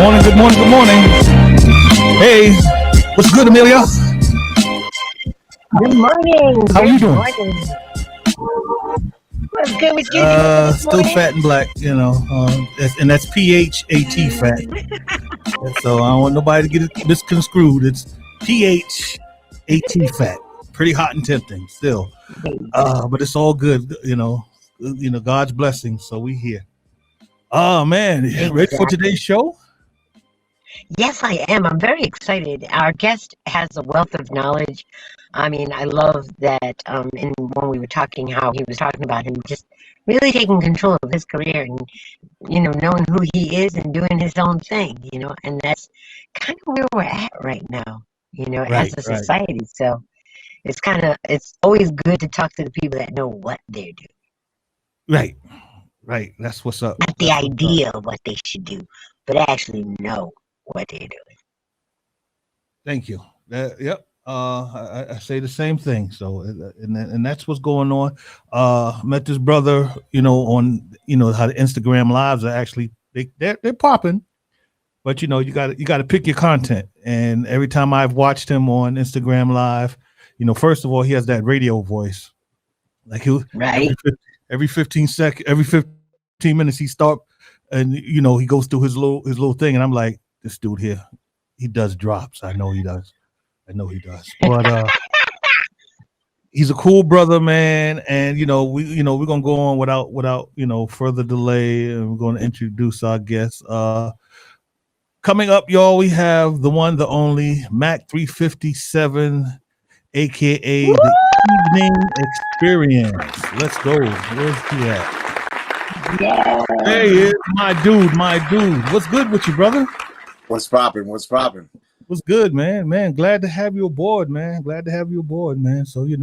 morning, good morning, good morning. Hey, what's good, Amelia? Good morning. How are you doing? What's good with you? Still fat and black, you know, and that's PHAT fat. So I don't want nobody to get it misconstrued. It's PHAT fat. Pretty hot and tempting still, but it's all good, you know. God's blessings. So we here. Oh man, Exactly. Ready for today's show? Yes, I am. I'm very excited. Our guest has a wealth of knowledge. I mean, I love that. And when we were talking, how he was talking about him just really taking control of his career and knowing who he is and doing his own thing. And that's kind of where we're at right now. As a society. So it's always good to talk to the people that know what they're doing. Right. That's what's up. Not the idea of what they should do, but actually know what they're doing. Thank you. Yep. I say the same thing. So, and that's what's going on. Met this brother, on how the Instagram lives are actually they're popping, but you got to pick your content. And every time I've watched him on Instagram Live, first of all, he has that radio voice, like every 15 minutes he start and he goes through his little thing, and I'm like, this dude here, he does drops. I know he does. But he's a cool brother, man, and we're gonna go on without further delay, and we're gonna introduce our guest. Coming up, y'all, we have the one, the only Mach357, aka Woo! the Evening Experience. Let's go. Where's he at? Yeah. There he is, my dude. What's good with you, brother? What's popping? What's good, man? Glad to have you aboard, man. So, we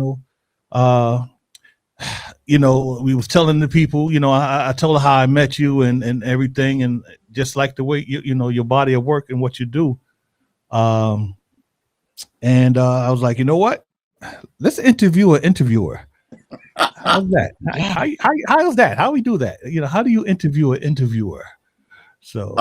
was telling the people, I told her how I met you and everything, and just like the way your body of work and what you do. And I was like, you know what? Let's interview an interviewer. How's that? How's that? How we do that? How do you interview an interviewer? So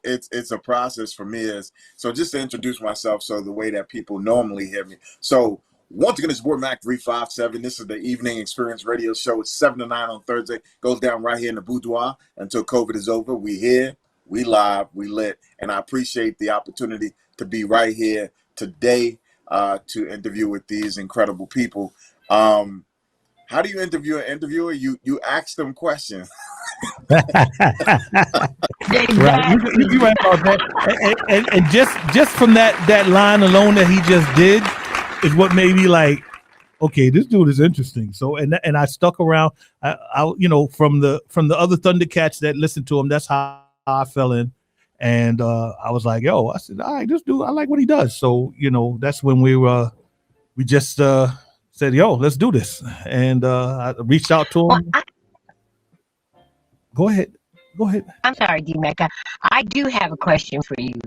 it's a process for me. So just to introduce myself, so the way that people normally hear me. So once again, it's board Mach357. This is the Evening Experience Radio Show. It's 7 to 9 on Thursday. Goes down right here in the boudoir until COVID is over. We here, we live, we lit, and I appreciate the opportunity to be right here today to interview with these incredible people. How do you interview an interviewer? You ask them questions. Right. You right about that. And just from that line alone that he just did is what made me like, okay, this dude is interesting. So and I stuck around. I from the other Thundercats that listened to him, that's how I fell in. And I was like, yo, I said, all right, this dude, I like what he does. So that's when we just said, yo, let's do this. And I reached out to him. Go ahead. I'm sorry, D-Mecca. I do have a question for you.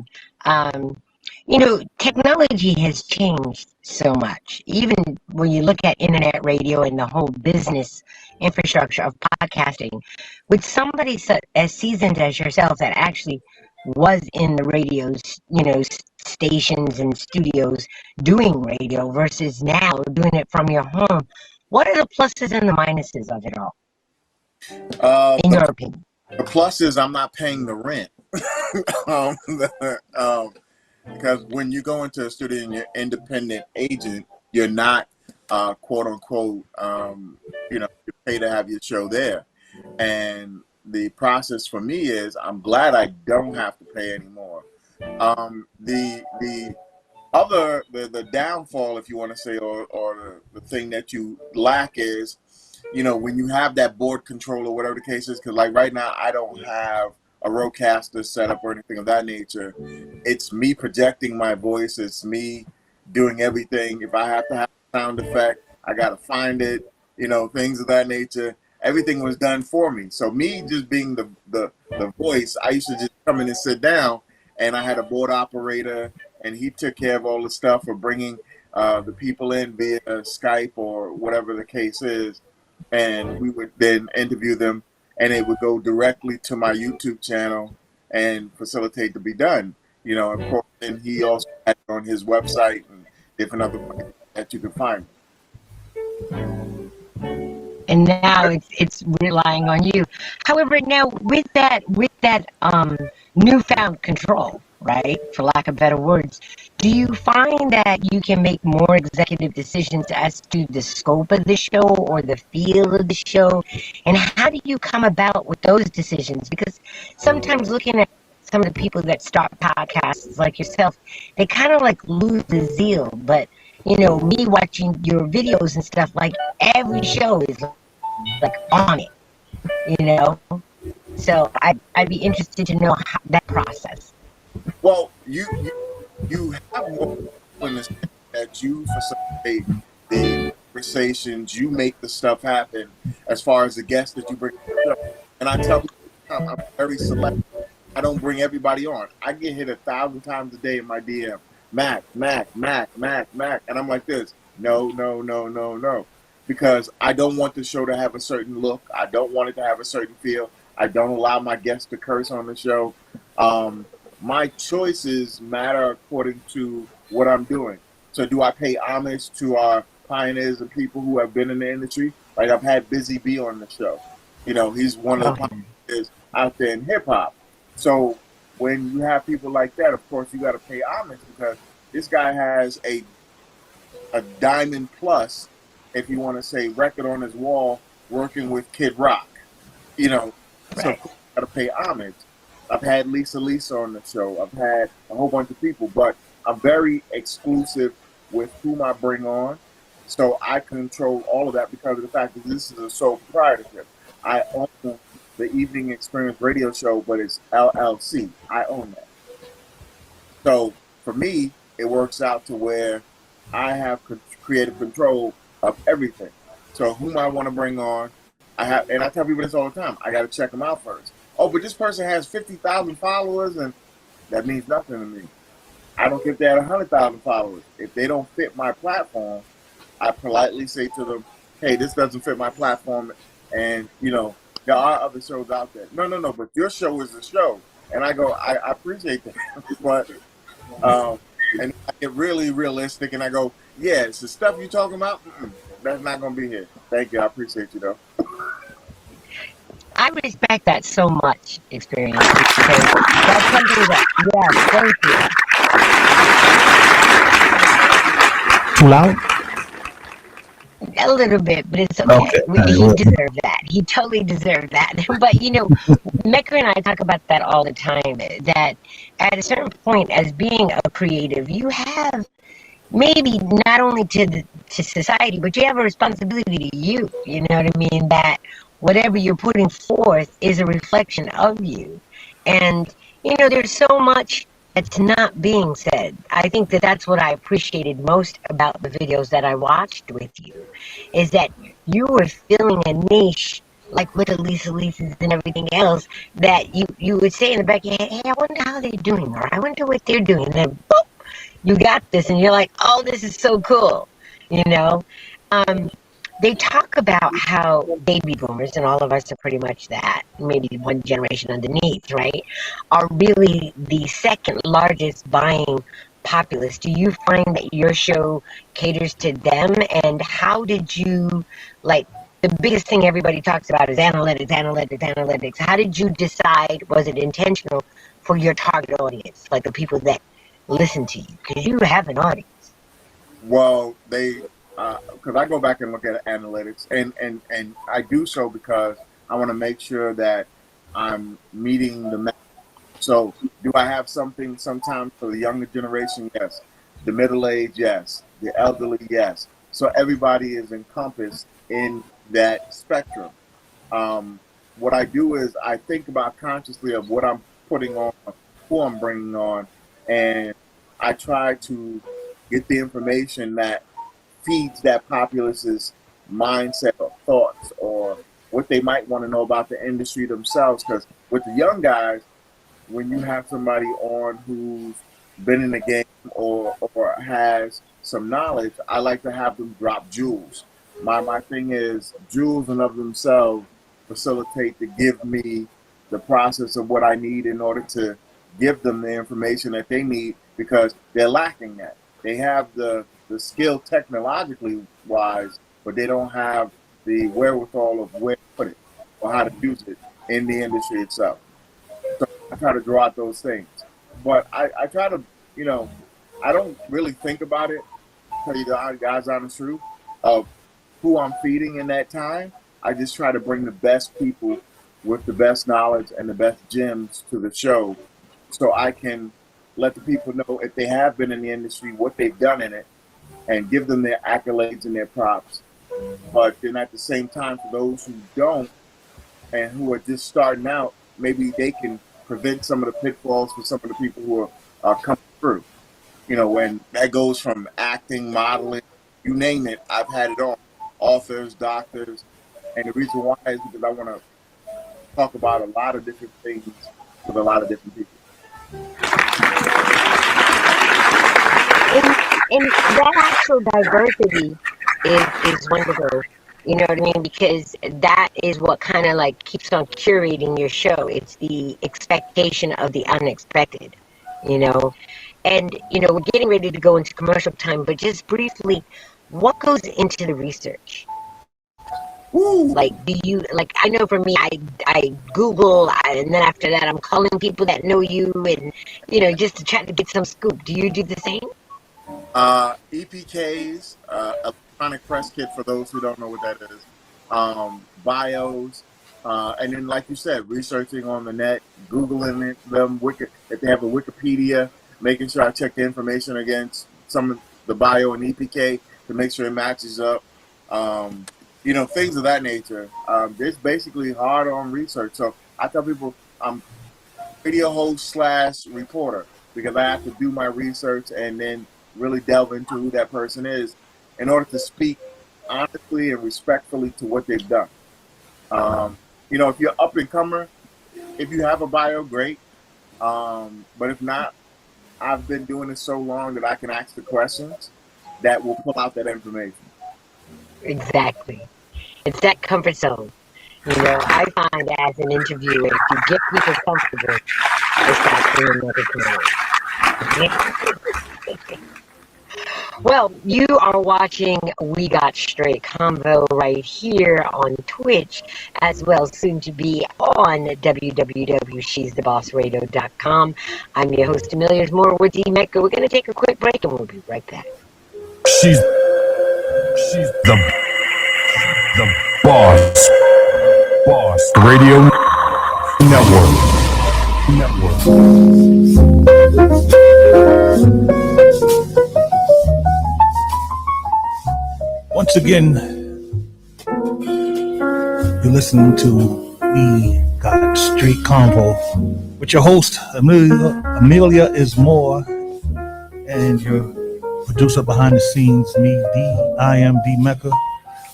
Technology has changed so much. Even when you look at internet radio and the whole business infrastructure of podcasting, with somebody as seasoned as yourself that actually was in the radios, stations and studios doing radio versus now doing it from your home, what are the pluses and the minuses of it all, in your opinion? The plus is I'm not paying the rent. Because when you go into a studio and you're independent agent, you're not quote unquote, you pay to have your show there. And the process for me is I'm glad I don't have to pay anymore. The downfall, if you want to say, or the thing that you lack is, when you have that board control or whatever the case is, because like right now I don't have a roadcaster set up or anything of that nature. It's me projecting my voice. It's me doing everything. If I have to have a sound effect, I got to find it, things of that nature. Everything was done for me. So me just being the voice, I used to just come in and sit down, and I had a board operator, and he took care of all the stuff for bringing the people in via Skype or whatever the case is. And we would then interview them, and it would go directly to my YouTube channel, and facilitate to be done. You know, of course, and he also had it on his website and different other places that you can find. And now it's relying on you. However, now with that newfound control, right, for lack of better words, do you find that you can make more executive decisions as to the scope of the show or the feel of the show? And how do you come about with those decisions? Because sometimes looking at some of the people that start podcasts like yourself, they kind of like lose the zeal. But you know, me watching your videos and stuff, like every show is like on it, you know. So I'd be interested to know how, that process. Well, you have more people in this that you facilitate the conversations, you make the stuff happen as far as the guests that you bring. And I tell people, I'm very selective. I don't bring everybody on. I get hit 1,000 times a day in my DM. Mac, and I'm like this. No. Because I don't want the show to have a certain look. I don't want it to have a certain feel. I don't allow my guests to curse on the show. My choices matter according to what I'm doing. So do I pay homage to our pioneers and people who have been in the industry? Like I've had Busy B on the show. You know, he's one of the pioneers out there in hip hop. So when you have people like that, of course, you got to pay homage because this guy has a diamond plus, if you want to say, record on his wall working with Kid Rock. You know, so you got to pay homage. I've had Lisa on the show. I've had a whole bunch of people, but I'm very exclusive with whom I bring on. So I control all of that because of the fact that this is a sole proprietorship. I own the Evening Experience radio show, but it's LLC. I own that. So for me, it works out to where I have creative control of everything. So whom I want to bring on, and I tell people this all the time, I got to check them out first. Oh, but this person has 50,000 followers, and that means nothing to me. I don't care if they had 100,000 followers. If they don't fit my platform, I politely say to them, hey, this doesn't fit my platform, and, you know, there are other shows out there. No, but your show is a show. And I go, I appreciate that. But, and I get really realistic, and I go, yeah, it's the stuff you're talking about, that's not going to be here. Thank you. I appreciate you, though. I respect that so much, Experience, because that's something that, thank you. Too loud? A little bit, but it's okay. He deserved that. He totally deserved that. But, you know, Mecca and I talk about that all the time, that at a certain point, as being a creative, you have maybe not only to society, but you have a responsibility to you. You know what I mean? That whatever you're putting forth is a reflection of you. And, you know, there's so much that's not being said. I think that that's what I appreciated most about the videos that I watched with you, is that you were filling a niche, like with the Lisa's and everything else, that you would say in the back of your head, hey, I wonder how they're doing, or I wonder what they're doing. And then, boop, you got this, and you're like, oh, this is so cool, you know? They talk about how baby boomers, and all of us are pretty much that, maybe one generation underneath, right, are really the second largest buying populace. Do you find that your show caters to them? And how did you, like, the biggest thing everybody talks about is analytics. How did you decide, was it intentional for your target audience, like the people that listen to you? Because you have an audience. Well, because I go back and look at analytics, and I do so because I want to make sure that I'm meeting the message. So do I have something sometimes for the younger generation? Yes. The middle age, yes. The elderly, yes. So everybody is encompassed in that spectrum. What I do is I think about consciously of what I'm putting on, who I'm bringing on, and I try to get the information that feeds that populace's mindset or thoughts or what they might want to know about the industry themselves. Because with the young guys, when you have somebody on who's been in the game or has some knowledge, I like to have them drop jewels. My thing is jewels in of themselves facilitate to give me the process of what I need in order to give them the information that they need, because they're lacking that. They have the skill technologically wise, but they don't have the wherewithal of where to put it or how to use it in the industry itself. So I try to draw out those things. But I try to, I don't really think about it, tell you the God's honest truth, of who I'm feeding in that time. I just try to bring the best people with the best knowledge and the best gems to the show, so I can let the people know, if they have been in the industry, what they've done in it, and give them their accolades and their props. But then at the same time, for those who don't and who are just starting out, maybe they can prevent some of the pitfalls for some of the people who are coming through. When that goes from acting, modeling, you name it, I've had it on. Authors, doctors. And the reason why is because I want to talk about a lot of different things with a lot of different people. And that actual diversity is wonderful. You know what I mean? Because that is what kind of like keeps on curating your show. It's the expectation of the unexpected, And, we're getting ready to go into commercial time, but just briefly, what goes into the research? Ooh. Like, I know for me, I Google, and then after that, I'm calling people that know you and, just to try to get some scoop. Do you do the same? EPKs, electronic press kit, for those who don't know what that is, bios, and then, like you said, researching on the net, Googling them, if they have a Wikipedia, making sure I check the information against some of the bio and EPK to make sure it matches up. Things of that nature. It's basically hard-on research. So I tell people I'm radio host / reporter, because I have to do my research and then really delve into who that person is in order to speak honestly and respectfully to what they've done. If you're up and comer, if you have a bio, great. But if not, I've been doing it so long that I can ask the questions that will pull out that information. Exactly. It's that comfort zone. I find as an interviewer, if you get people comfortable, they start doing what Well, you are watching We Got Straight Convo right here on Twitch, as well soon to be on www.shesthebossradio.com. I'm your host, Amelia's More with D Mecca. We're going to take a quick break and we'll be right back. She's the boss radio network. Once again, you're listening to We Got Straight Convo with your host, Amelia is More, and your producer behind the scenes, me, I am D Mecca,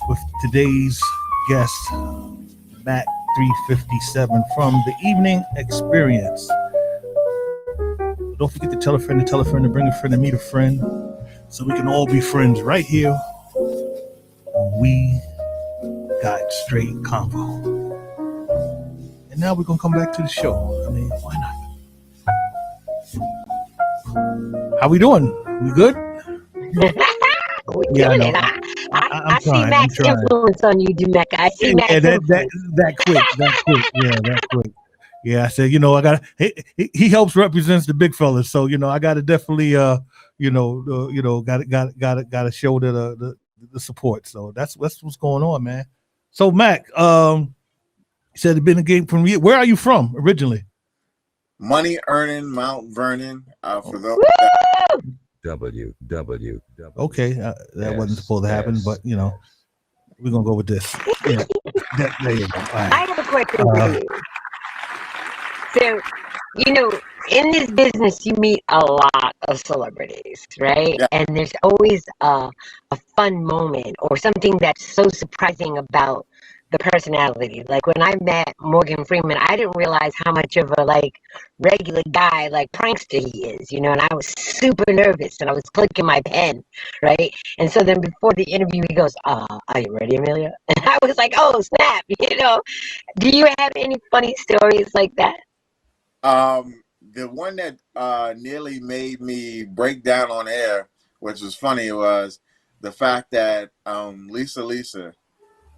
with today's guest, Mach357 from the Evening Experience. Don't forget to tell a friend, to bring a friend, to meet a friend, so we can all be friends right here. We Got Straight Convo. And now we're going to come back to the show. I mean, why not? How we doing? We good? We're doing it. I see Mac's influence on you, Mecca. I see Mac's influence. That quick. Yeah, that quick. Yeah, I said, I got he helps represents the big fellas, so I got to definitely got to show the support. So that's what's going on, man. So Mac, you said it's been a game from you. Where are you from originally? Money earning Mount Vernon. For those WWW. Okay, that wasn't supposed to happen, but we're gonna go with this. Yeah. There you go. Right. I have a question for you. So, in this business, you meet a lot of celebrities, right? Yeah. And there's always a fun moment or something that's so surprising about the personality. Like when I met Morgan Freeman, I didn't realize how much of a like regular guy, like prankster he is, you know, and I was super nervous and I was clicking my pen, right? And so then before the interview, he goes, are you ready, Amelia? And I was like, oh, snap, you know. Do you have any funny stories like that? The one that nearly made me break down on air, which was funny, was the fact that Lisa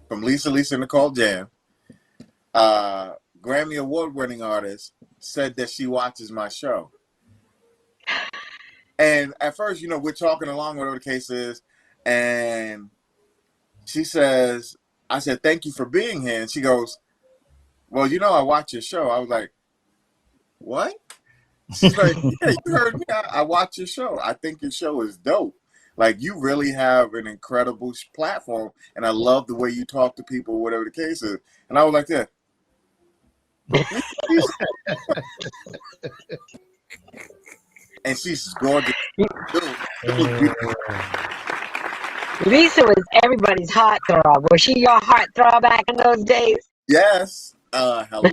from Lisa Nicole Jam, Grammy Award-winning artist, said that she watches my show. And at first, you know, we're talking along, whatever the case is, and she says, I said, thank you for being here. And she goes, well, you know, I watch your show. I was like, what? She's like, yeah, you heard me. I watch your show. I think your show is dope. Like, you really have an incredible platform, and I love the way you talk to people, whatever the case is. And I was like, yeah. And she's gorgeous. Lisa was everybody's heartthrob. Was she your heartthrob back in those days? Yes. Hello.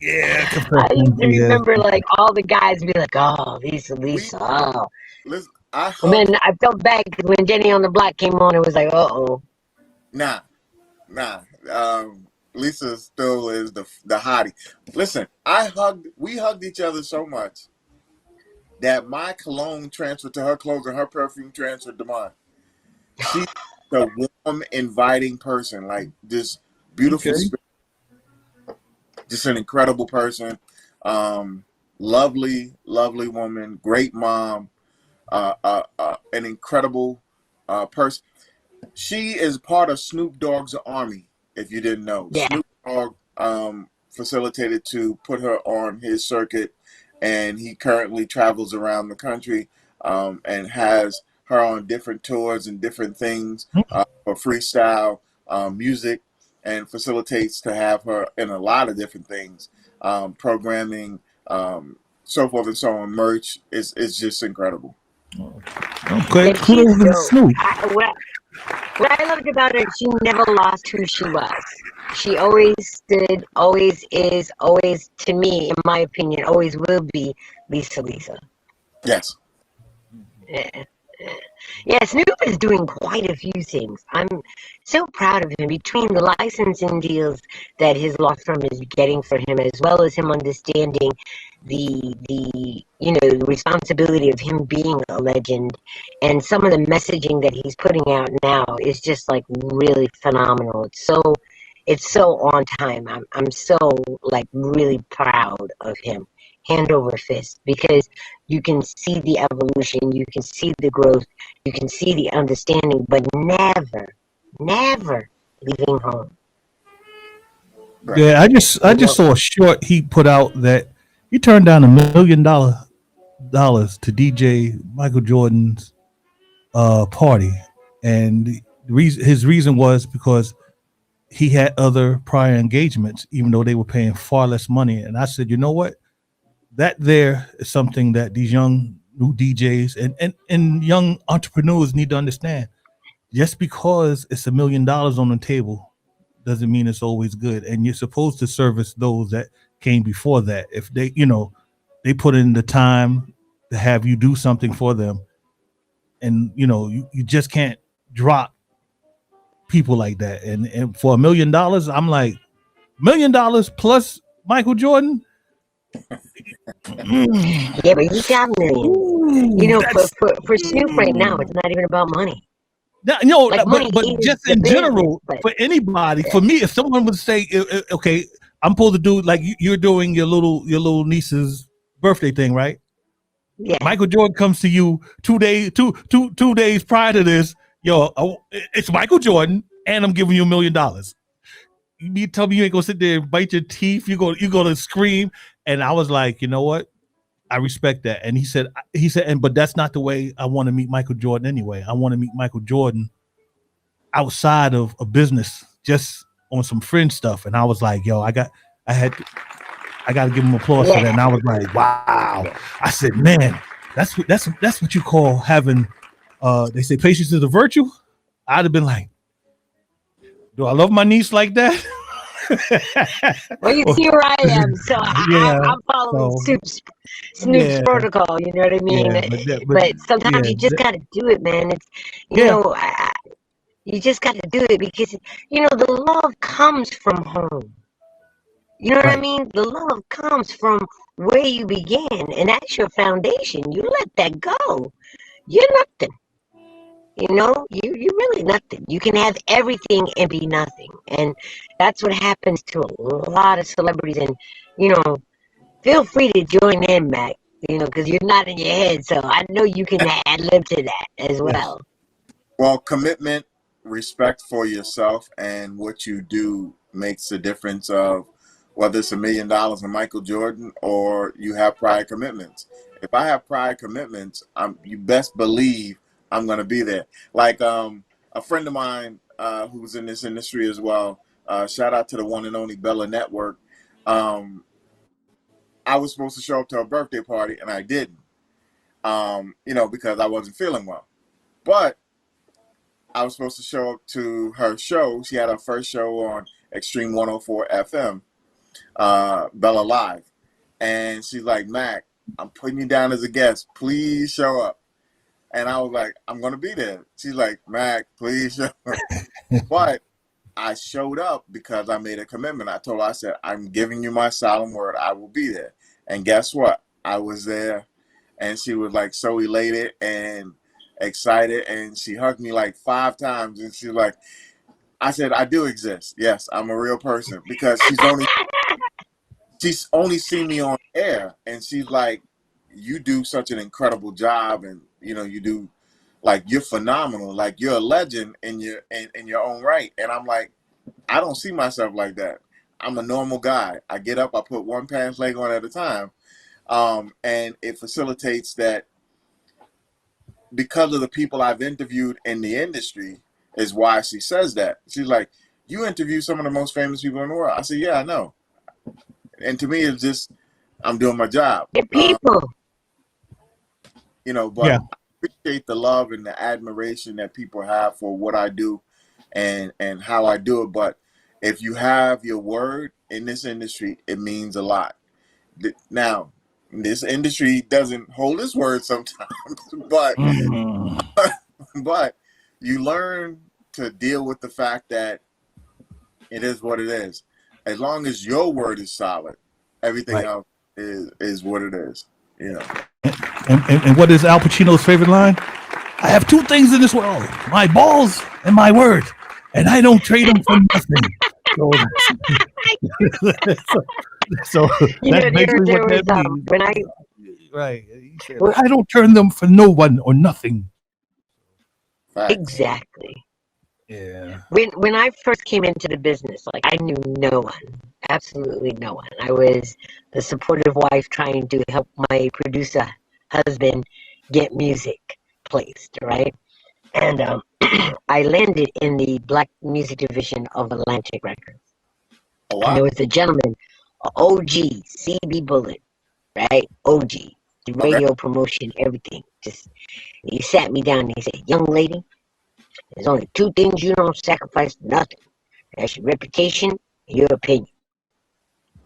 Yeah, I used to remember like all the guys be like, oh, Lisa. Oh. Listen, And then I felt bad when Jenny on the Block came on. It was like, uh-oh. Nah. Lisa still is the hottie. Listen, we hugged each other so much that my cologne transferred to her clothes and her perfume transferred to mine. She's a warm, inviting person, like this beautiful spirit. Just an incredible person, lovely woman, great mom, an incredible person. She is part of Snoop Dogg's army, if you didn't know. Yeah. Snoop Dogg facilitated to put her on his circuit, and he currently travels around the country and has her on different tours and different things for freestyle music, and facilitates to have her in a lot of different things, programming, so forth and so on. Merch is just incredible. Okay, kudos to Snoop. What I loved about her, she never lost who she was. She always stood, always is, always, to me, in my opinion, always will be Lisa. Yes. Yeah, Snoop is doing quite a few things. I'm so proud of him, between the licensing deals that his law firm is getting for him, as well as him understanding the responsibility of him being a legend, and some of the messaging that he's putting out now is just like really phenomenal. It's so on time. I'm so like really proud of him, hand over fist, because you can see the evolution, you can see the growth, you can see the understanding, but never leaving home. Right. Yeah, I just saw a short he put out that he turned down $1 million to DJ Michael Jordan's party, and his reason was because he had other prior engagements, even though they were paying far less money. And I said, you know what? That there is something that these young new DJs and young entrepreneurs need to understand. Just because it's $1 million on the table doesn't mean it's always good. And you're supposed to service those that came before that. If they, they put in the time to have you do something for them. And, you just can't drop people like that. And for $1 million, I'm like, $1 million plus Michael Jordan. Yeah, but he got millions. For Snoop right now, it's not even about money. No, like but just in general, for anybody, for me, if someone would say, okay, I'm supposed to do like you're doing your little niece's birthday thing, right? Yeah. Michael Jordan comes to you 2 days prior to this. It's Michael Jordan, and I'm giving you $1 million. You tell me you ain't gonna sit there and bite your teeth. You're gonna scream. And I was like, you know what? I respect that. And he said, but that's not the way I want to meet Michael Jordan anyway. I want to meet Michael Jordan outside of a business, just on some fringe stuff. And I was like, I got to give him applause for that. And I was like, wow. I said, man, that's what you call having. They say patience is a virtue. I'd have been like, do I love my niece like that? Well, you see where I am, so Yeah. I'm following So Snoop's yeah, protocol. You know what I mean? yeah, but But sometimes yeah, you just got to do it, man. It's you yeah, know, you just got to do it because the love comes from home. You know what I right, mean? The love comes from where you began, and that's your foundation. You let that go, you're nothing. You're really nothing. You can have everything and be nothing, and that's what happens to a lot of celebrities. And you know, feel free to join in, Mac. Because you're not in your head, so I know you can add lib to that as yes, well. Well, commitment, respect for yourself and what you do makes a difference of whether it's $1 million in Michael Jordan or you have prior commitments. If I have prior commitments, you best believe I'm going to be there. Like a friend of mine who's in this industry as well, shout out to the one and only Bella Network. I was supposed to show up to her birthday party and I didn't, because I wasn't feeling well. But I was supposed to show up to her show. She had her first show on Extreme 104 FM, Bella Live. And she's like, Mac, I'm putting you down as a guest. Please show up. And I was like, I'm going to be there. She's like, Mac, please show up. But I showed up because I made a commitment. I told her, I said, I'm giving you my solemn word. I will be there. And guess what? I was there. And she was like so elated and excited. And she hugged me like 5 times. And she's like, I said, I do exist. Yes, I'm a real person. Because she's only seen me on air. And she's like, you do such an incredible job. And, you do, like, you're phenomenal. Like, you're a legend in your own right. And I'm like, I don't see myself like that. I'm a normal guy. I get up, I put one pants leg on at a time. And it facilitates that because of the people I've interviewed in the industry is why she says that. She's like, you interview some of the most famous people in the world. I said, yeah, I know. And to me, it's just, I'm doing my job. Good people. yeah, But I appreciate the love and the admiration that people have for what I do and how I do it. But if you have your word in this industry, it means a lot. Now, this industry doesn't hold its word sometimes, but mm, but you learn to deal with the fact that it is what it is. As long as your word is solid, everything right. else is what it is. And what is Al Pacino's favorite line? I have 2 things in this world: my balls and my word, and I don't trade them for nothing. So, so that's basically there what was that means. when I Right. He said, I don't turn them for no one or nothing. Facts. exactly. Yeah. When I first came into the business, like I knew no one, absolutely no one. I was the supportive wife trying to help my producer husband get music placed, right? And I landed in the black music division of Atlantic Records. Oh, And there wow. was a gentleman, OG, CB Bullet, right? OG, the Okay. radio promotion, everything. Just he sat me down and he said, young lady, there's only 2 things you don't sacrifice for nothing. That's your reputation and your opinion.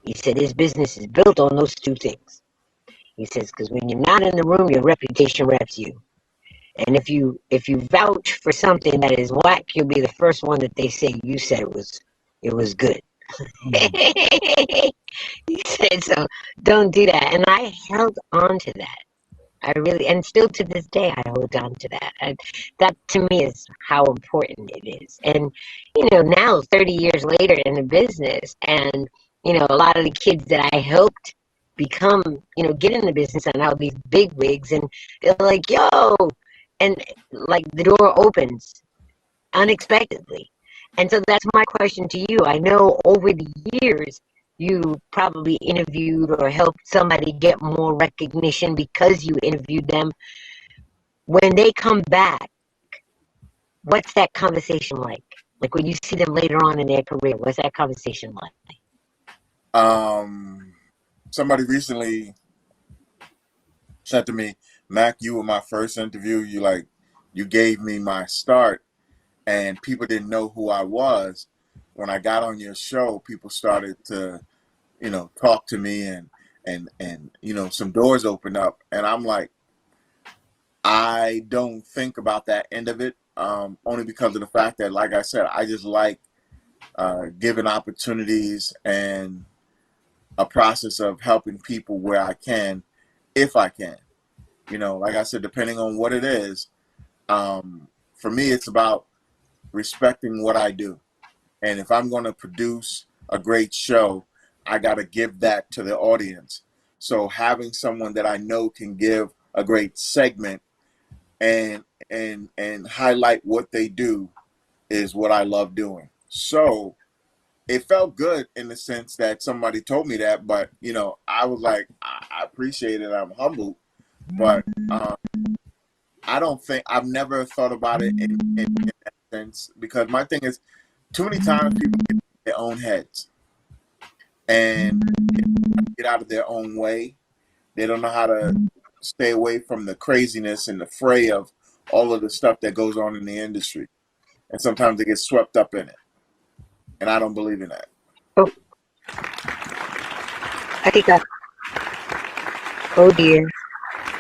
He said this business is built on those 2 things. He says, because when you're not in the room, your reputation reps you. And if you vouch for something that is whack, you'll be the first one that they say you said it was good. He said, so don't do that. And I held on to that. I really, and still to this day, I hold on to that. That to me is how important it is. And, now 30 years later in the business, and, a lot of the kids that I helped become, get in the business and now these big wigs, and they're like, yo, and like the door opens unexpectedly. And so that's my question to you. I know over the years, you probably interviewed or helped somebody get more recognition because you interviewed them. When they come back, what's that conversation like? Like when you see them later on in their career, what's that conversation like? Somebody recently said to me, Mac, you were my first interview. You gave me my start and people didn't know who I was. When I got on your show, people started to, talk to me, and some doors opened up, and I'm like, I don't think about that end of it, only because of the fact that, like I said, I just like giving opportunities and a process of helping people where I can, if I can. Like I said, depending on what it is, for me, it's about respecting what I do. And if I'm going to produce a great show, I got to give that to the audience. So having someone that I know can give a great segment and highlight what they do is what I love doing. So it felt good in the sense that somebody told me that, but I was like, I appreciate it. I'm humbled, but I've never thought about it in that sense, because my thing is, too many times people get in their own heads and get out of their own way. They don't know how to stay away from the craziness and the fray of all of the stuff that goes on in the industry. And sometimes they get swept up in it. And I don't believe in that. Oh, I think oh dear.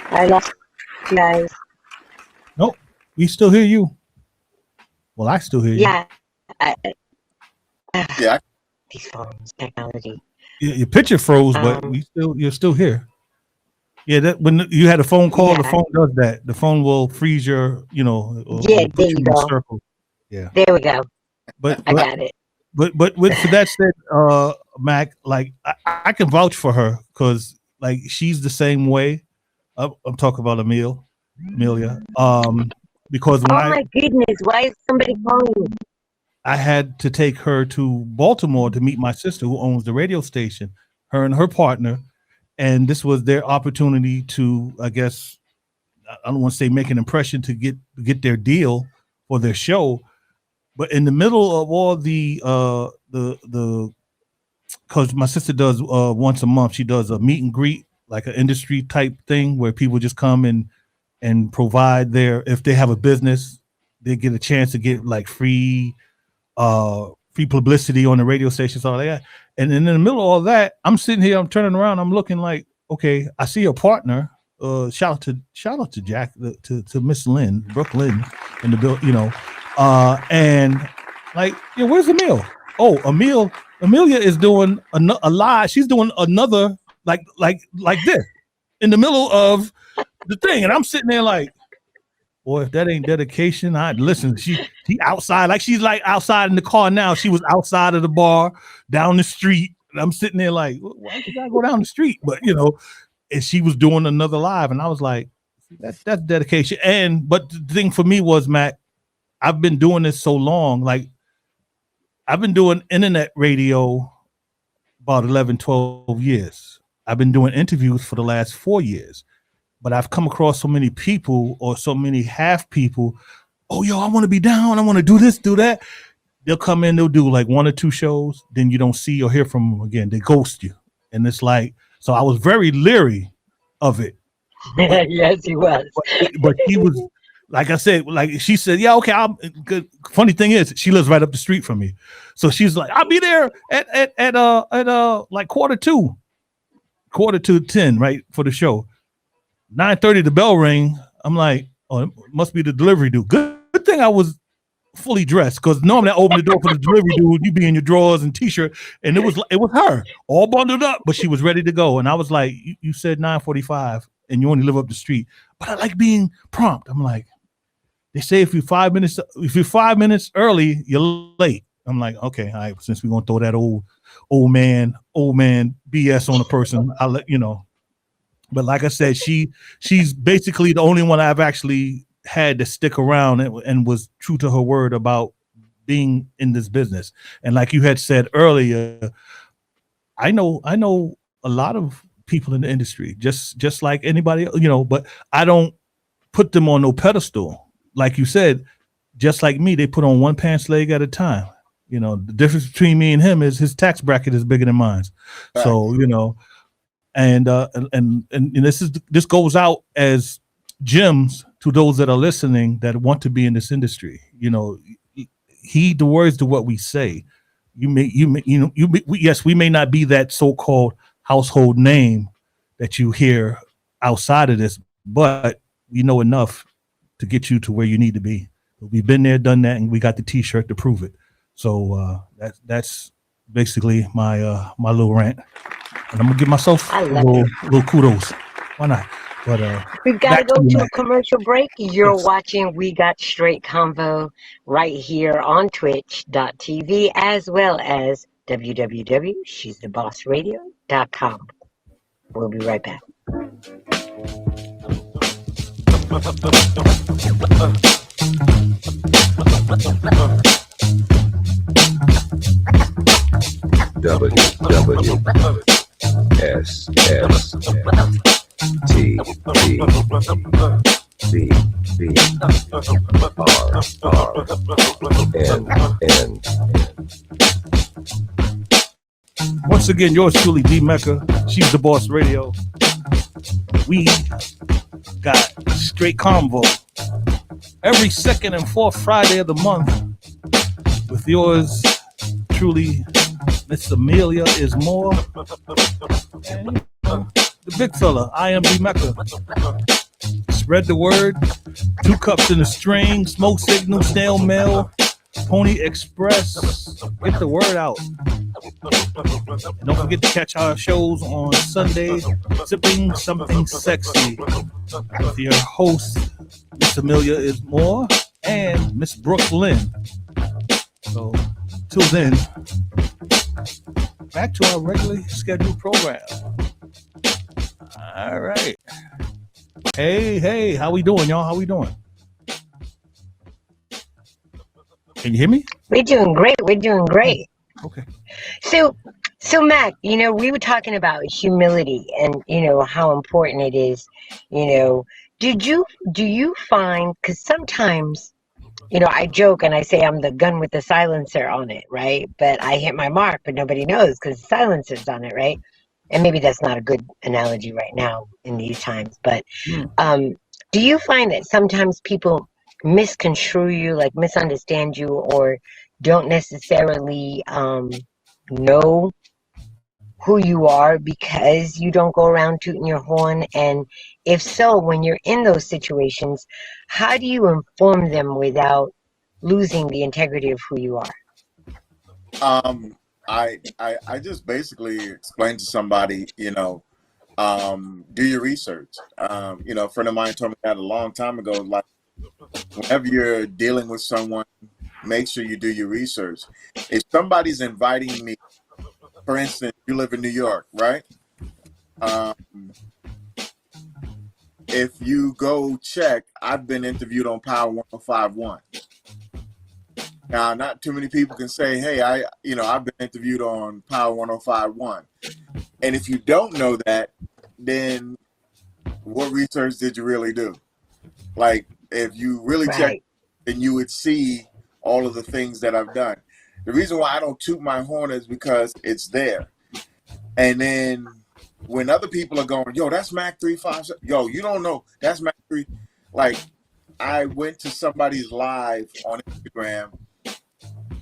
I lost you guys. Nope, we still hear you. Well, I still hear you. Yeah. Yeah. These phones, technology. Your picture froze, but you're still here. Yeah, that when you had a phone call, the phone does that. The phone will freeze your, or there put you you in go. a circle. Yeah. There we go. But I got it. But with for that said, Mac, like I can vouch for her, because like she's the same way. I'm talking about Amelia. Because when my goodness, why is somebody calling? I had to take her to Baltimore to meet my sister, who owns the radio station, her and her partner. And this was their opportunity to, I guess, I don't want to say make an impression, to get their deal for their show. But in the middle of all the because my sister does once a month, she does a meet and greet, like an industry type thing where people just come and provide if they have a business, they get a chance to get like free publicity on the radio stations, all that. And in the middle of all that, I'm sitting here, I'm turning around, I'm looking like, okay, I see a partner. Shout out to Jack, to Miss Lynn, Brooke Lynn, in the bill, and like, yeah, where's Emil? Oh, Amelia is doing a live. She's doing another like this in the middle of the thing, and I'm sitting there like, boy, if that ain't dedication, I'd listen. She outside, like she's like outside in the car now. She was outside of the bar, down the street, and I'm sitting there like, why did I go down the street? But and she was doing another live, and I was like, that's dedication. But the thing for me was, Matt, I've been doing this so long, like I've been doing internet radio about 11, 12 years. I've been doing interviews for the last 4 years. But I've come across so many people, or so many half people. Oh, yo, I want to be down. I want to do this, do that. They'll come in, they'll do like 1 or 2 shows. Then you don't see or hear from them again. They ghost you. And it's like, so I was very leery of it. Yes, he was. But he was, like I said, like she said, yeah, okay, I'm good. Funny thing is, she lives right up the street from me. So she's like, I'll be there at like quarter to 10, right, for the show. 9:30, the bell ring. I'm like, oh, it must be the delivery dude. Good thing I was fully dressed, because normally I open the door for the delivery dude. You be in your drawers and t-shirt, and it was her, all bundled up, but she was ready to go. And I was like, you said 9:45, and you only live up the street. But I like being prompt. I'm like, they say if you're 5 minutes early, you're late. I'm like, okay, all right. Since we're gonna throw that old man BS on a person, I'll let you know. But like I said, she's basically the only one I've actually had to stick around and was true to her word about being in this business. And like you had said earlier, I know a lot of people in the industry, just like anybody, but I don't put them on no pedestal. Like you said, just like me, they put on one pants leg at a time. The difference between me and him is his tax bracket is bigger than mine. Right. So, and this goes out as gems to those that are listening that want to be in this industry. heed the words to what we say. Yes, we may not be that so-called household name that you hear outside of this, but we know enough to get you to where you need to be. We've been there, done that, and we got the T-shirt to prove it. So that's basically my my little rant, and I'm gonna give myself a little kudos. Why not? But we've got to go to a commercial break. You're watching We Got Straight Convo right here on Twitch.tv as well as www.she'sthebossradio.com. We'll be right back. WSGC. Once again, yours truly, D Mecca. She's the Boss Radio. We got straight convo every second and fourth Friday of the month with yours truly, Miss Amelia is more. And, the big fella, I am D Mecca. Spread the word. 2 cups in a string, smoke signal, snail mail, Pony Express. Get the word out. And don't forget to catch our shows on Sunday, Sipping Something Sexy, with your host, Miss Amelia is more, and Miss Brooklyn. So, till then, back to our regularly scheduled program. All right. Hey, how we doing, y'all? How we doing? Can you hear me? We're doing great. Okay. So Mac, we were talking about humility and, how important it is, do you find, because sometimes, I joke and I say I'm the gun with the silencer on it, right? But I hit my mark, but nobody knows because the silencer's on it, right? And maybe that's not a good analogy right now in these times, but do you find that sometimes people misconstrue you, like misunderstand you, or don't necessarily know who you are because you don't go around tooting your horn? And if so, when you're in those situations, how do you inform them without losing the integrity of who you are? I just basically explain to somebody, do your research. A friend of mine told me that a long time ago, like, whenever you're dealing with someone, make sure you do your research. If somebody's inviting me, for instance, you live in New York, right? If you go check, I've been interviewed on Power 105.1. Now, not too many people can say, hey, I've been interviewed on Power 105.1. And if you don't know that, then what research did you really do? Like, if you really check, then you would see all of the things that I've done. The reason why I don't toot my horn is because it's there. And then when other people are going, yo, that's Mach357. Yo, you don't know, that's Mach3. Like, I went to somebody's live on Instagram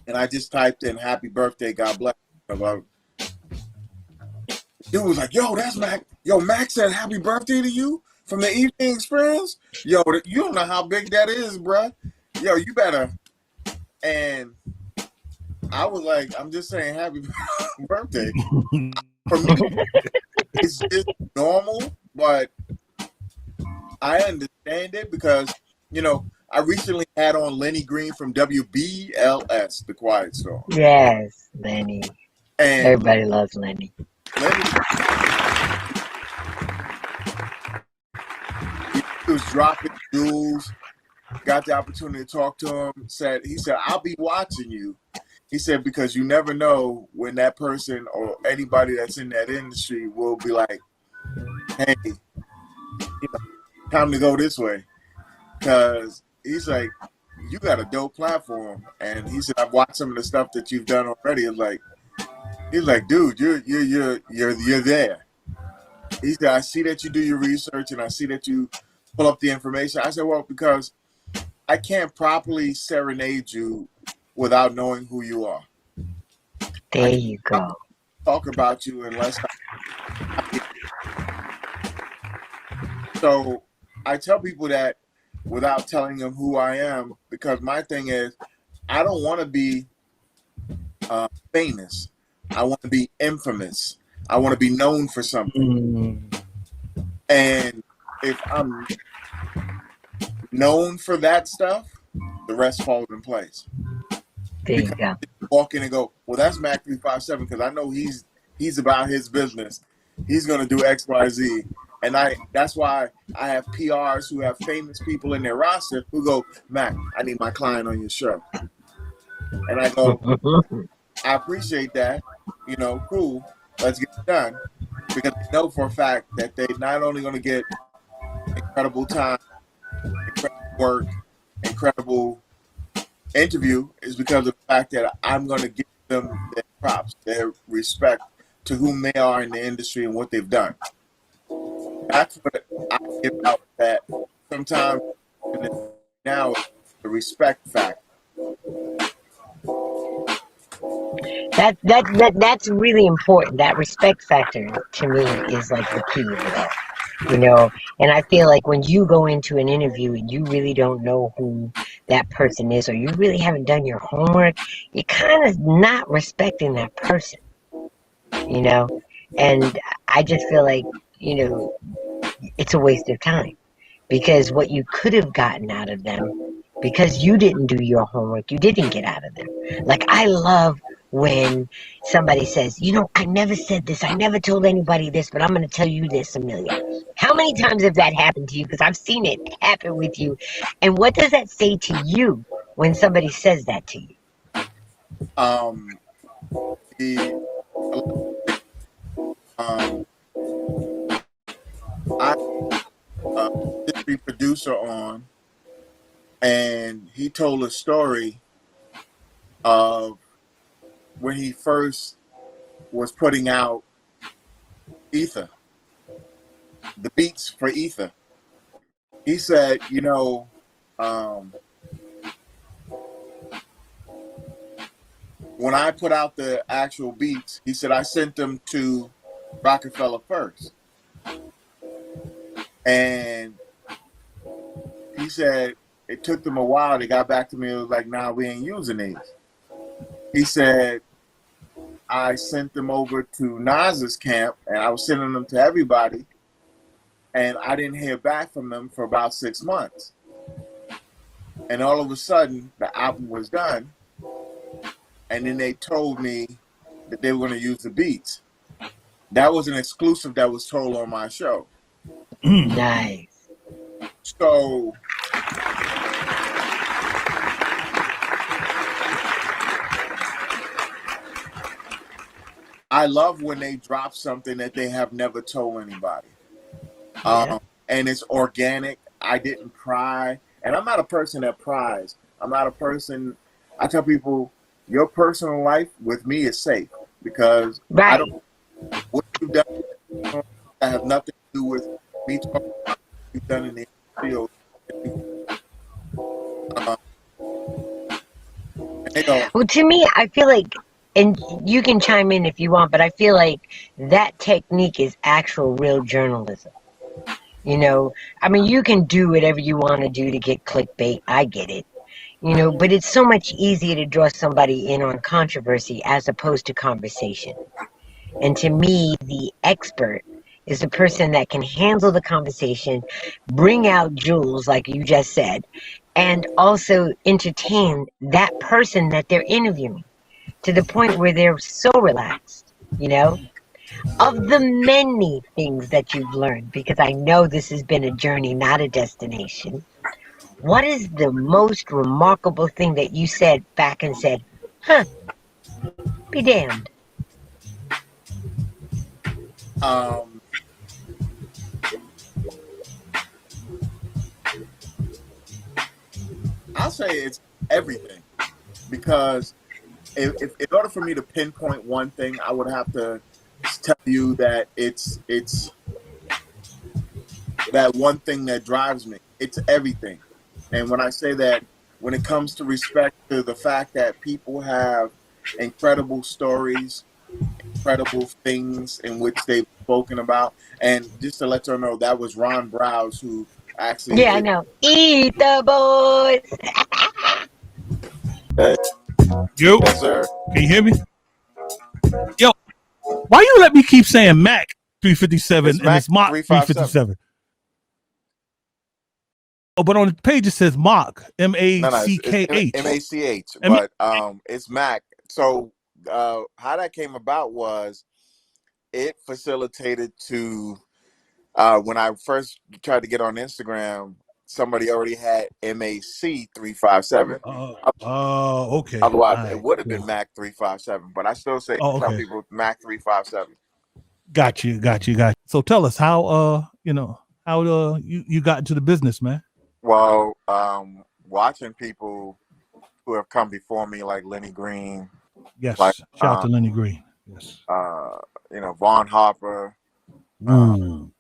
and I just typed in happy birthday, God bless. Dude was like, yo, that's Mac. Yo, Mac said happy birthday to you from the evening experience. Yo, you don't know how big that is, bruh. Yo, you better. And I was like, I'm just saying happy birthday. For me, it's just normal, but I understand it because, I recently had on Lenny Green from WBLS, The Quiet Storm. Yes, Lenny. And everybody loves Lenny. He was dropping jewels, got the opportunity to talk to him, he said, I'll be watching you. He said, because you never know when that person or anybody that's in that industry will be like, hey, time to go this way. Because he's like, you got a dope platform. And he said, I've watched some of the stuff that you've done already. He's like, dude, you're there. He said, I see that you do your research and I see that you pull up the information. I said, well, because I can't properly serenade you without knowing who you are. There I you can't go. talk about you unless so I tell people that without telling them who I am, because my thing is I don't want to be famous. I want to be infamous. I want to be known for something. Mm. And if I'm known for that stuff, the rest falls in place. There you Because go. walk in and go, well, that's Mach357 because I know he's about his business. He's gonna do X, Y, Z, and that's why I have PRs who have famous people in their roster who go, Mac, I need my client on your show, and I go, I appreciate that, cool, let's get it done, because I know for a fact that they not only gonna get incredible time, incredible work, incredible interview is because of the fact that I'm going to give them their props, their respect to whom they are in the industry and what they've done. That's what I give out. That sometimes now the respect factor. That's really important. That respect factor to me is like the key of it all. And I feel like when you go into an interview and you really don't know who that person is, or you really haven't done your homework, you're kind of not respecting that person, and I just feel like, it's a waste of time, because what you could have gotten out of them, because you didn't do your homework, you didn't get out of them. Like, I love when somebody says, I never said this, I never told anybody this, but I'm going to tell you this, Amelia. How many times have that happened to you? Because I've seen it happen with you. And what does that say to you when somebody says that to you? The I history producer on, and he told a story of when he first was putting out Ether, the beats for Ether. He said, when I put out the actual beats, he said I sent them to Rockefeller first. And he said it took them a while. They got back to me. It was like, nah, we ain't using these. He said, I sent them over to Nas's camp, and I was sending them to everybody, and I didn't hear back from them for about 6 months. And all of a sudden, the album was done, and then they told me that they were going to use the beats. That was an exclusive that was told on my show. Nice. So I love when they drop something that they have never told anybody. Yeah. And it's organic. I didn't pry. And I'm not a person that pries. I'm not a person, I tell people, your personal life with me is safe, because Right. I don't, what you've done, that has nothing to do with me talking about what you've done in the field. Well, to me, I feel like, and you can chime in if you want, but I feel like that technique is actual real journalism. I mean, you can do whatever you want to do to get clickbait. I get it. But it's so much easier to draw somebody in on controversy as opposed to conversation. And to me, the expert is the person that can handle the conversation, bring out jewels, like you just said, and also entertain that person that they're interviewing to the point where they're so relaxed, Of the many things that you've learned, because I know this has been a journey, not a destination, what is the most remarkable thing that you said back and said, be damned? I'll say it's everything, because if in order for me to pinpoint one thing, I would have to tell you that it's that one thing that drives me. It's everything. And when I say that, when it comes to respect to the fact that people have incredible stories, incredible things in which they've spoken about. And just to let you know, that was Ron Browse who actually Yeah, I did. know. Eat the boys. Yo, Yes, sir. can you hear me? Yo, why you let me keep saying Mac 357 It's and Mach it's Mach 357. 357? Oh, but on the page it says Mach, No, no, it's M-A-C-K-H. MACH, M- but it's Mac. So how that came about was it facilitated to when I first tried to get on Instagram, somebody already had MAC 357. Okay. All Otherwise, it right, would have been cool. Mac 357. But I still say Oh, tell okay. people Mac 357. Got you. So tell us how, how you got into the business, man. Well, watching people who have come before me, like Lenny Green, like Yes. Shout out to Lenny Green. Yes. Vaughn Harper. Uh, Ooh.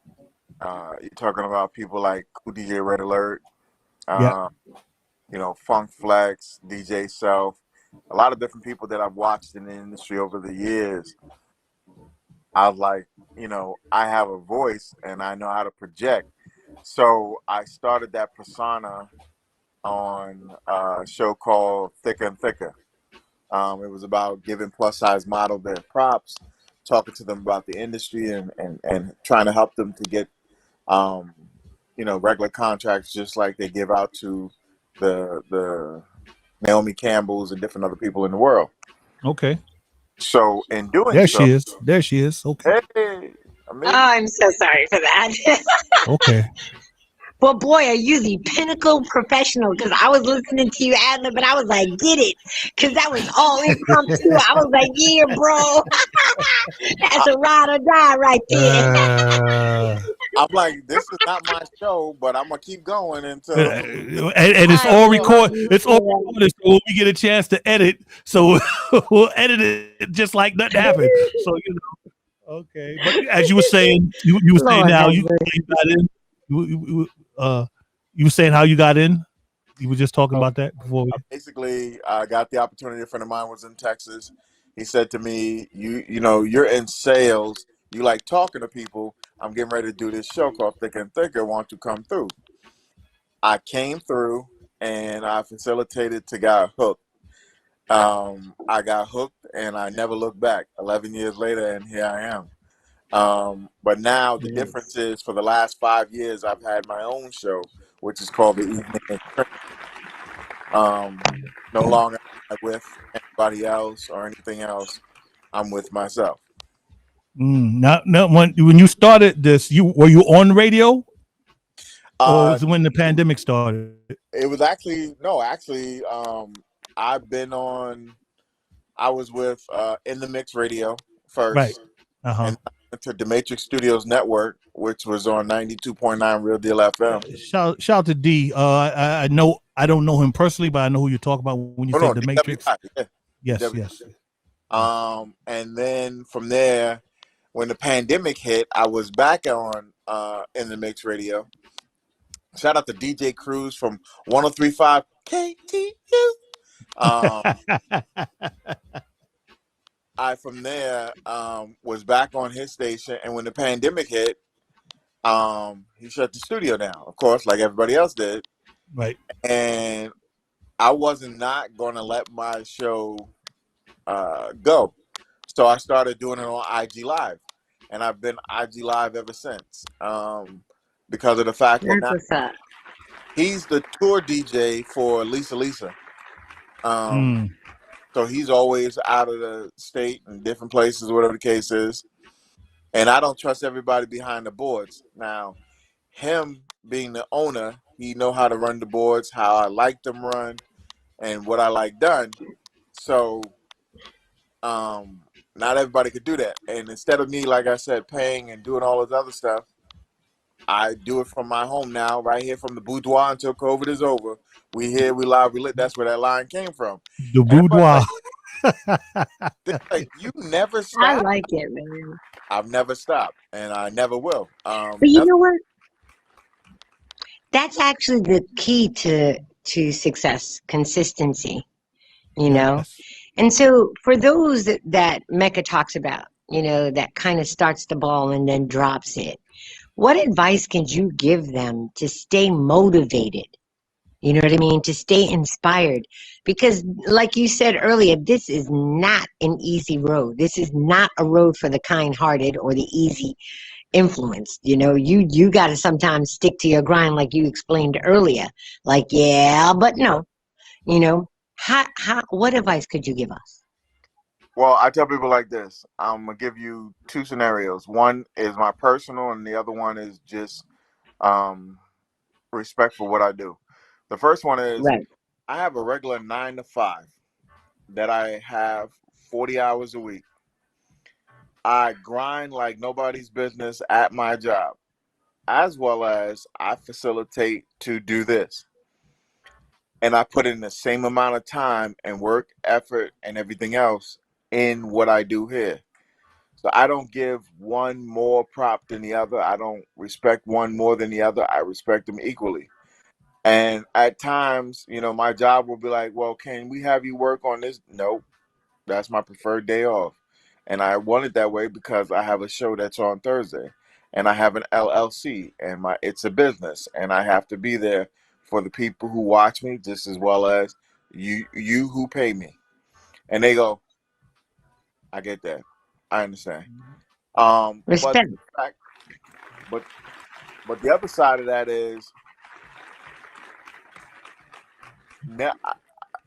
you're talking about people like DJ Red Alert, Yeah. uh, Funk Flex, DJ Self, a lot of different people that I've watched in the industry over the years. I was like, I have a voice and I know how to project. So I started that persona on a show called Thicker and Thicker. It was about giving plus size models their props, talking to them about the industry and trying to help them to get, regular contracts just like they give out to the Naomi Campbells and different other people in the world. Okay. So in doing There so, she is. There she is. Okay. hey, Oh, I'm so sorry for that. Okay. Well, boy, are you the pinnacle professional? Because I was listening to you, Adler, but I was like, get it. Because that was all impromptu. I was like, yeah, bro. That's a ride or die right there. I'm like, this is not my show, but I'm gonna keep going until. And it's I all love recorded. It's all that. recorded. So when we get a chance to edit, so we'll edit it just like nothing happened. So okay. But as you were saying, you were saying Lord now have you mercy. got in. You were saying how you got in. You were just talking about that before. Basically, I got the opportunity. A friend of mine was in Texas. He said to me, you're in sales. You like talking to people. I'm getting ready to do this show called Thicker and Thicker. Want to come through?" I came through and I facilitated to get hooked. I got hooked and I never looked back. 11 years later, and here I am. But now the difference is for the last 5 years, I've had my own show, which is called The Evening Experience. No longer am I with anybody else or anything else. I'm with myself. Now, when you started this, were you on radio, or was it when the pandemic started? It was actually no, actually, I've been on. I was with In the Mix Radio Right. first, and I went to the Matrix Studios Network, which was on 92.9 Real Deal FM. Shout out to D. I know I don't know him personally, but I know who you talk about when you say the Matrix. Yeah. Yes, DWI. yes. And then from there, when the pandemic hit, I was back on In the Mix Radio. Shout out to DJ Cruz from 103.5 KTU. I from there was back on his station, and when the pandemic hit, he shut the studio down, of course, like everybody else did. Right. And I wasn't not going to let my show go, so I started doing it on IG Live, and I've been IG Live ever since. Because of the fact that That's now what's up. he's the tour DJ for Lisa. So he's always out of the state and different places, whatever the case is. And I don't trust everybody behind the boards. Now, him being the owner, he know how to run the boards, how I like them run, and what I like done. So, not everybody could do that. And instead of me, like I said, paying and doing all this other stuff, I do it from my home now, right here from the boudoir until COVID is over. We here, we live, we lit. That's where that line came from. The boudoir. Like, you never stop. I like it, man. I've never stopped, and I never will. But you know what? That's actually the key to to success, consistency, you know? Yes. And so for those that Mecca talks about, that kind of starts the ball and then drops it, what advice can you give them to stay motivated? You know what I mean? To stay inspired. Because like you said earlier, this is not an easy road. This is not a road for the kind-hearted or the easy influenced. You got to sometimes stick to your grind like you explained earlier. Like, yeah, but no. What advice could you give us? Well, I tell people like this. I'm gonna give you two scenarios. One is my personal, and the other one is just um, respect for what I do. The first one is Right. I have a regular 9 to 5 that I have 40 hours a week. I grind like nobody's business at my job, as well as I facilitate to do this. And I put in the same amount of time and work, effort, and everything else in what I do here. So I don't give one more prop than the other. I don't respect one more than the other. I respect them equally. And at times, my job will be like, well, can we have you work on this? Nope, that's my preferred day off. And I want it that way because I have a show that's on Thursday and I have an LLC and it's a business and I have to be there for the people who watch me just as well as you who pay me. And they go, I get that. I understand. But Respect. the fact, but but the other side of that is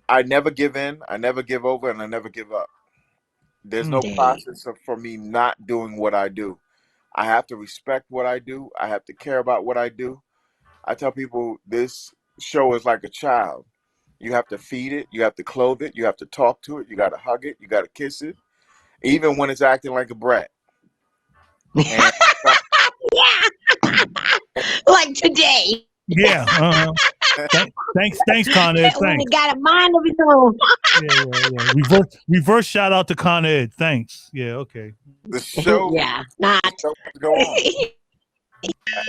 I never give in, I never give over, and I never give up. There's no Day. process for me not doing what I do. I have to respect what I do. I have to care about what I do. I tell people this show is like a child. You have to feed it, you have to clothe it, you have to talk to it, you got to hug it, you got to kiss it, even when it's acting like a brat. And Yeah. Like today. Yeah. Thanks, Con Ed. When Thanks. it got a mind of its own. Yeah. Reverse shout out to Con Ed. Thanks. Yeah. Okay. the show, Yeah. Not. the show must go on.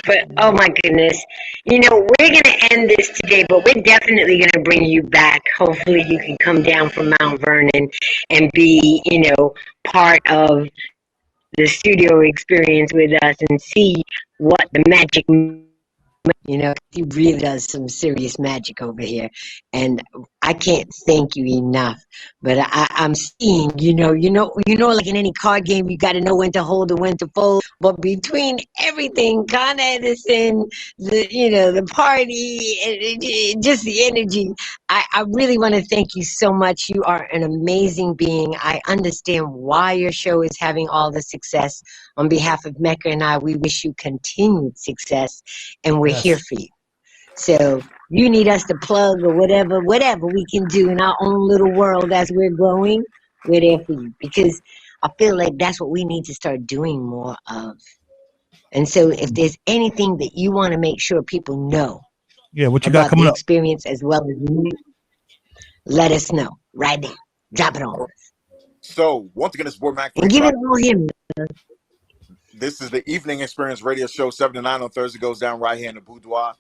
But oh my goodness, we're gonna end this today, but we're definitely gonna bring you back. Hopefully, you can come down from Mount Vernon and be, part of the studio experience with us and see what the magic. He really does some serious magic over here, and I can't thank you enough. But I'm seeing, like in any card game, you got to know when to hold and when to fold. But between everything, Con Edison, the party, and just the energy, I really want to thank you so much. You are an amazing being. I understand why your show is having all the success. On behalf of Mecca and I, we wish you continued success, and we're here for you. So you need us to plug or whatever we can do in our own little world as we're growing, we're there for you. Because I feel like that's what we need to start doing more of. And so if there's anything that you want to make sure people know what you about got coming the up? experience as well as you, let us know right now. Drop it on us. So once again, it's boy Mach And give 357. it all him. This is the Evening Experience Radio Show. 7 to 9 on Thursday goes down right here in the boudoir.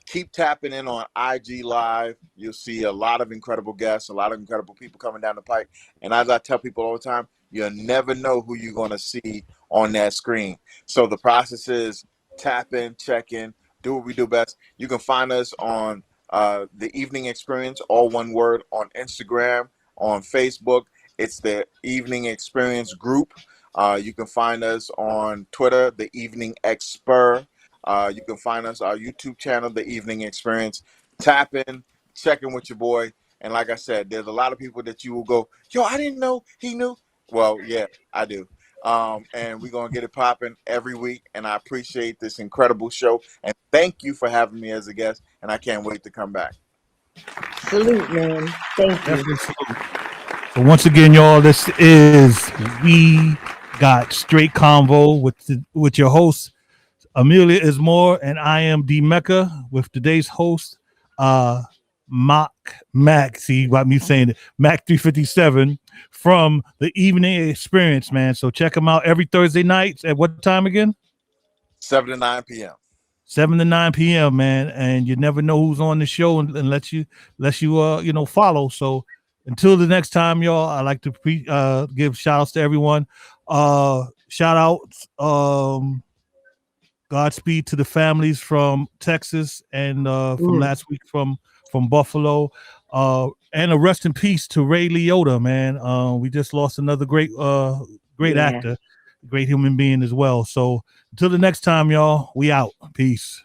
Keep tapping in on IG Live. You'll see a lot of incredible guests, a lot of incredible people coming down the pike. And as I tell people all the time, you'll never know who you're going to see on that screen. So the process is tap in, check in, do what we do best. You can find us on the Evening Experience, all one word, on Instagram, on Facebook. It's the Evening Experience Group. You can find us on Twitter, The Evening Exper. You can find us our YouTube channel, The Evening Experience. Tap in, check in with your boy. And like I said, there's a lot of people that you will go, yo, I didn't know he knew. Well, yeah, I do. And we're going to get it popping every week. And I appreciate this incredible show. And thank you for having me as a guest. And I can't wait to come back. Salute, man. Thank you. So once again, y'all, this is We Got Straight Convo with your host, Amelia Ismore, and I am D Mecca with today's host, Mac. See what me saying it, Mach357 from the Evening Experience, man. So check them out every Thursday night at what time again? 7 to 9 p.m. 7 to 9 p.m., man, and you never know who's on the show unless you follow. So until the next time, y'all, I like to give shout outs to everyone. Shout outs, Godspeed to the families from Texas and from last week from Buffalo, and a rest in peace to Ray Liotta, man. We just lost another great actor, great human being as well. So until the next time, y'all, we out. Peace.